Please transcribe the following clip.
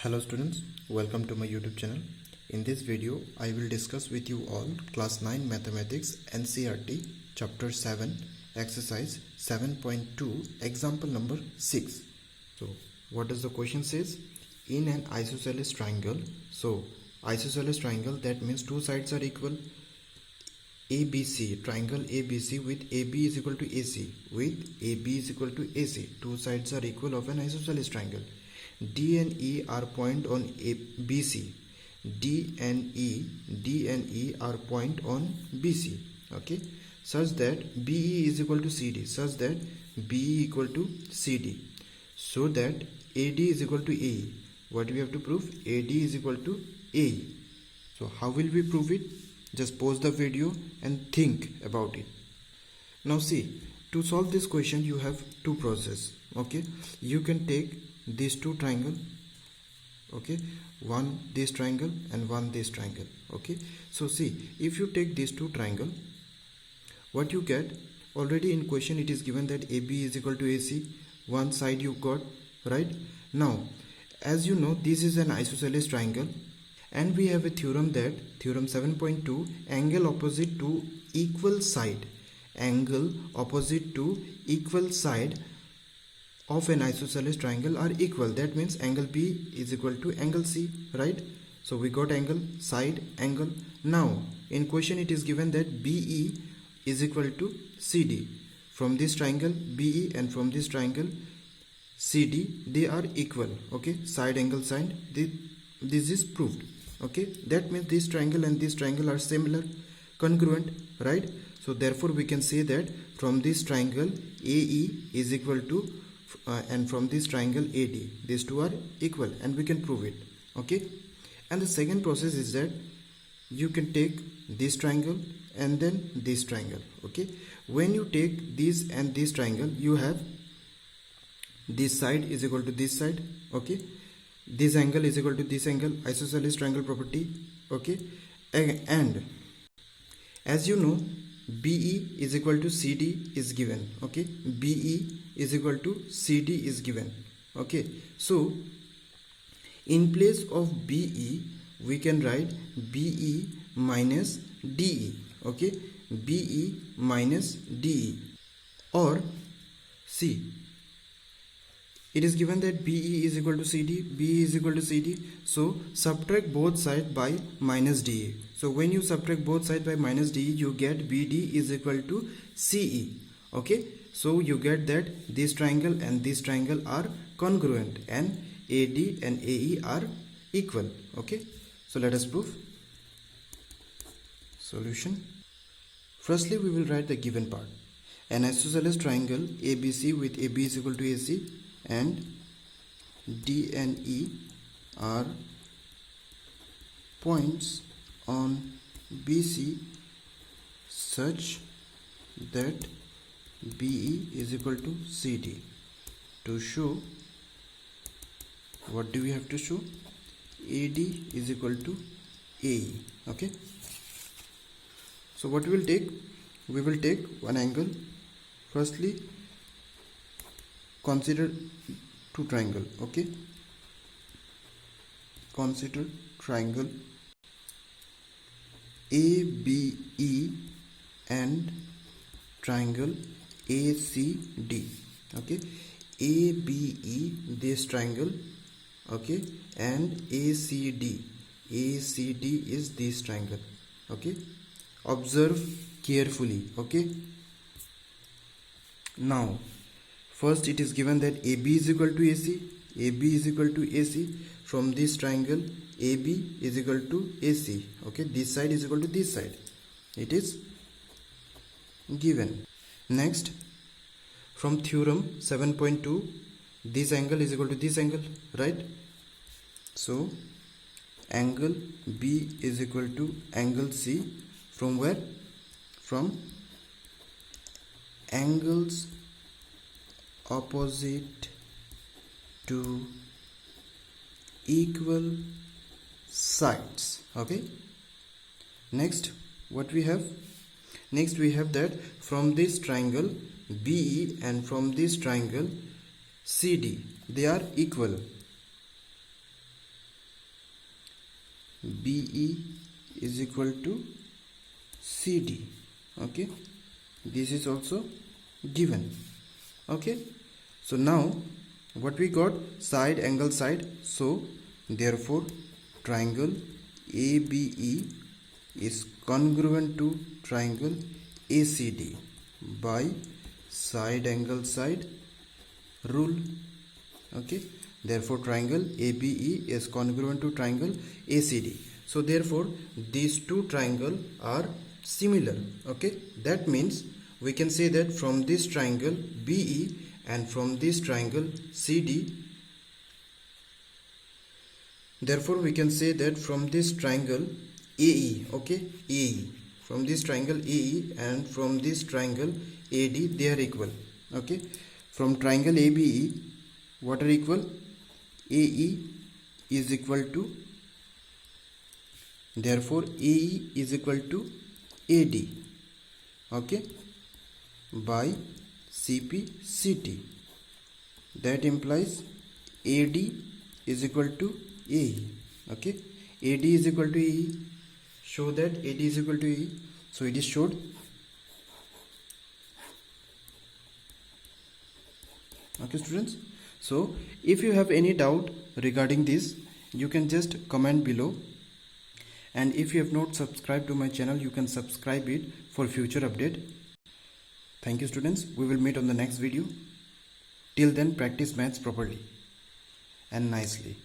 Hello students, welcome to my YouTube channel. In this video, I will discuss with you all class 9 mathematics NCERT chapter 7 exercise 7.2 example number 6. So what does the question says? In an isosceles triangle, so isosceles triangle, that means two sides are equal. ABC, triangle ABC with AB is equal to AC, with AB is equal to AC, two sides are equal of an isosceles triangle. D and E are point on BC. D and E are point on BC. Okay, such that BE is equal to CD. Such that BE equal to CD. So that AD is equal to AE. What we have to prove? AD is equal to AE. So how will we prove it? Just pause the video and think about it. Now see, to solve this question you have two processes. Okay, you can take these two triangle, okay, one this triangle and one this triangle. Okay, so see, if you take these two triangle, what you get, already in question it is given that AB is equal to AC. One side you got, right? Now as you know, this is an isosceles triangle and we have a theorem, that theorem 7.2, angle opposite to equal side, angle opposite to equal side of an isosceles triangle are equal. That means angle B is equal to angle C, right? So we got angle, side, angle. Now in question it is given that BE is equal to CD. From this triangle BE and from this triangle CD, they are equal. Okay, side, angle, side, this is proved. Okay, that means this triangle and this triangle are similar, congruent, right? So therefore we can say that from this triangle AE is equal to and from this triangle AD, these two are equal, and we can prove it. Okay, and the second process is that you can take this triangle and then this triangle. Okay, when you take this and this triangle, you have this side is equal to this side. Okay, this angle is equal to this angle, isosceles triangle property. Okay, and as you know, BE is equal to CD is given. Okay, BE is equal to CD is given. Okay, so in place of BE we can write BE minus DE. Okay, BE minus DE, or see, it is given that BE is equal to CD, BE is equal to CD, so subtract both sides by minus DE. So when you subtract both sides by minus DE, you get BD is equal to CE. Okay, so you get that this triangle and this triangle are congruent and AD and AE are equal. Okay, so let us prove. Solution. Firstly, we will write the given part. An isosceles triangle ABC with AB is equal to AC and D and E are points on BC such that BE is equal to CD. To show, what do we have to show? AD is equal to AE. Okay, so what we will take? We will take one angle. Firstly, consider two triangle. Okay, consider triangle ABE and triangle ACD. Okay, ABE, this triangle, okay, and ACD is this triangle. Okay, observe carefully. Okay, now first it is given that AB is equal to AC, AB is equal to AC. From this triangle AB is equal to AC. Okay, this side is equal to this side, it is given. Next, from theorem 7.2, this angle is equal to this angle, right? So angle B is equal to angle C. From where? From angles opposite to equal sides. Okay, next what we have? Next we have that from this triangle BE and from this triangle CD, they are equal. BE is equal to CD. Okay, this is also given. Okay, so now what we got? Side, angle, side. So therefore triangle ABE is congruent to triangle ACD by side, angle, side rule. Okay, therefore triangle ABE is congruent to triangle ACD. So therefore these two triangles are similar. Okay, that means we can say that from this triangle BE and from this triangle CD, therefore we can say that from this triangle AE, okay, AE, from this triangle AE and from this triangle AD, they are equal. Okay, from triangle ABE, what are equal? AE is equal to, therefore AE is equal to AD, okay, by CPCT. That implies AD is equal to AE. Okay, AD is equal to AE. Show that AD is equal to AE. So it is showed. Okay, students. So if you have any doubt regarding this, you can just comment below. And if you have not subscribed to my channel, you can subscribe it for future update. Thank you, students. We will meet on the next video. Till then, practice maths properly and nicely.